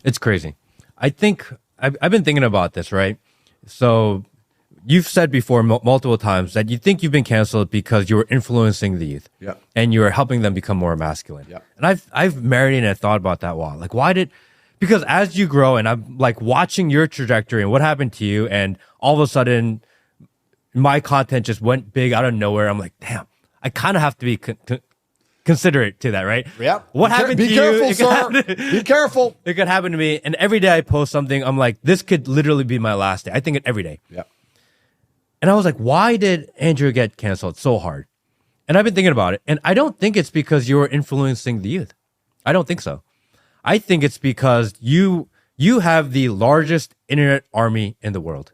It's crazy. I think I've been thinking about this, right? So you've said before multiple times that you think you've been canceled because you were influencing the youth. Yeah. And you were helping them become more masculine. Yeah. And I've marinated and thought about that a while. Like, because as you grow and I'm like watching your trajectory and what happened to you, and all of a sudden my content just went big out of nowhere. I'm like, damn, I kind of have to be considerate to that, right? Yeah. What happened to you? Be careful, sir. Be careful. It could happen to me. And every day I post something, I'm like, this could literally be my last day. I think it every day. Yeah. And I was like, why did Andrew get canceled so hard? And I've been thinking about it. And I don't think it's because you were influencing the youth. I don't think so. I think it's because you have the largest internet army in the world.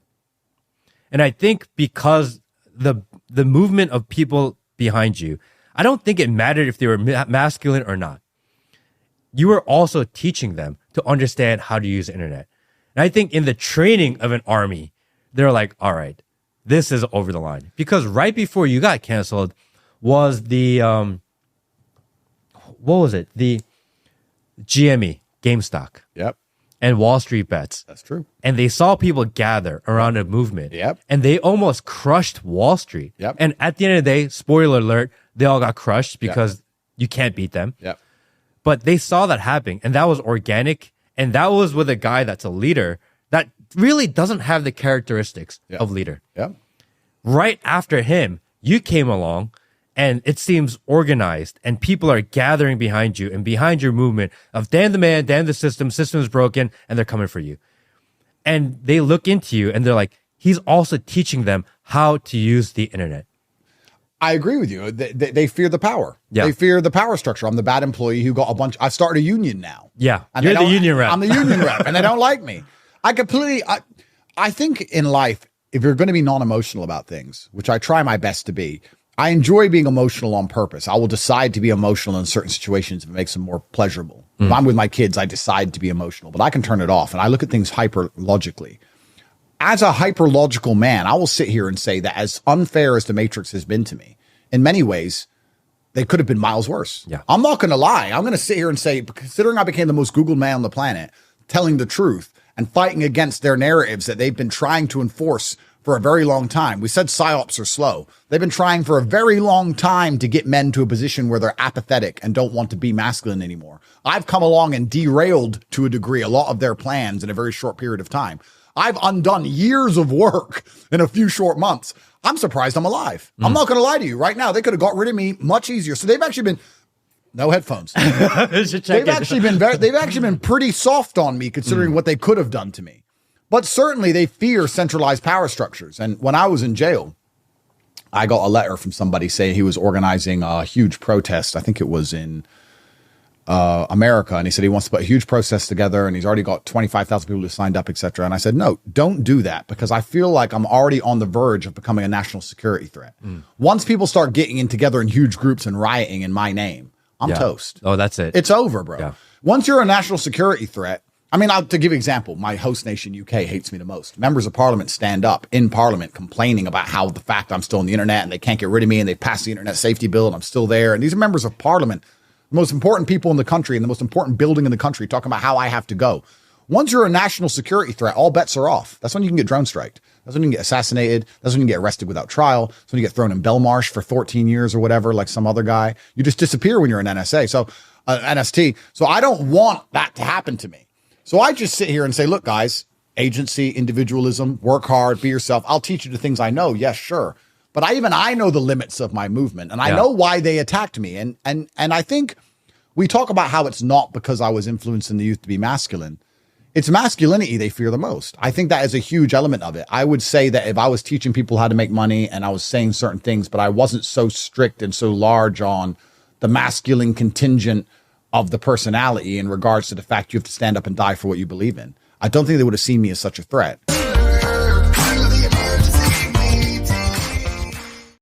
And I think because the movement of people behind you, I don't think it mattered if they were masculine or not. You were also teaching them to understand how to use the internet. And I think in the training of an army, they're like, all right, this is over the line. Because right before you got canceled was the, what was it? The GME, GameStop. Yep. And Wall Street bets. That's true. And they saw people gather around a movement. Yep. And they almost crushed Wall Street. Yep. And at the end of the day, spoiler alert, they all got crushed because you can't beat them. Yep. But they saw that happening, and that was organic. And that was with a guy that's a leader that really doesn't have the characteristics of leader. Yeah. Right after him, you came along, and it seems organized, and people are gathering behind you and behind your movement of damn the man, damn the system is broken, and they're coming for you. And they look into you and they're like, he's also teaching them how to use the internet. I agree with you. They fear the power. Yeah. They fear the power structure. I'm the bad employee who got I started a union now. Yeah. And You're the union rep. I'm the union rep, and they don't like me. I think in life, if you're going to be non-emotional about things, which I try my best to be, I enjoy being emotional on purpose. I will decide to be emotional in certain situations if it makes them more pleasurable. If I'm with my kids, I decide to be emotional, but I can turn it off, and I look at things hyper-logically. As a hyper-logical man, I will sit here and say that as unfair as The Matrix has been to me, in many ways, they could have been miles worse. Yeah. I'm not going to lie. I'm going to sit here and say, considering I became the most Googled man on the planet, telling the truth and fighting against their narratives that they've been trying to enforce for a very long time. We said psyops are slow. They've been trying for a very long time to get men to a position where they're apathetic and don't want to be masculine anymore. I've come along and derailed to a degree a lot of their plans in a very short period of time. I've undone years of work in a few short months. I'm surprised I'm alive. I'm not going to lie to you. Right now, they could have got rid of me much easier. So they've actually been no headphones. They've actually been pretty soft on me considering what they could have done to me. But certainly they fear centralized power structures. And when I was in jail, I got a letter from somebody saying he was organizing a huge protest. I think it was in America. And he said he wants to put a huge protest together, and he's already got 25,000 people who signed up, etc. And I said, no, don't do that, because I feel like I'm already on the verge of becoming a national security threat. Once people start getting in together in huge groups and rioting in my name, I'm toast. Oh, that's it. It's over, bro. Yeah. Once you're a national security threat, I mean, to give you an example, my host nation, UK, hates me the most. Members of parliament stand up in parliament complaining about how the fact I'm still on the internet and they can't get rid of me, and they passed the internet safety bill and I'm still there. And these are members of parliament, the most important people in the country and the most important building in the country, talking about how I have to go. Once you're a national security threat, all bets are off. That's when you can get drone striked. That's when you can get assassinated. That's when you can get arrested without trial. That's when you get thrown in Belmarsh for 14 years or whatever, like some other guy. You just disappear when you're an NSA. So NST. So I don't want that to happen to me. So I just sit here and say, look, guys, agency, individualism, work hard, be yourself. I'll teach you the things I know. Yes, sure. But I know the limits of my movement, and I know why they attacked me. And I think we talk about how it's not because I was influencing the youth to be masculine. It's masculinity they fear the most. I think that is a huge element of it. I would say that if I was teaching people how to make money and I was saying certain things, but I wasn't so strict and so large on the masculine contingent of the personality in regards to the fact you have to stand up and die for what you believe in, I don't think they would have seen me as such a threat.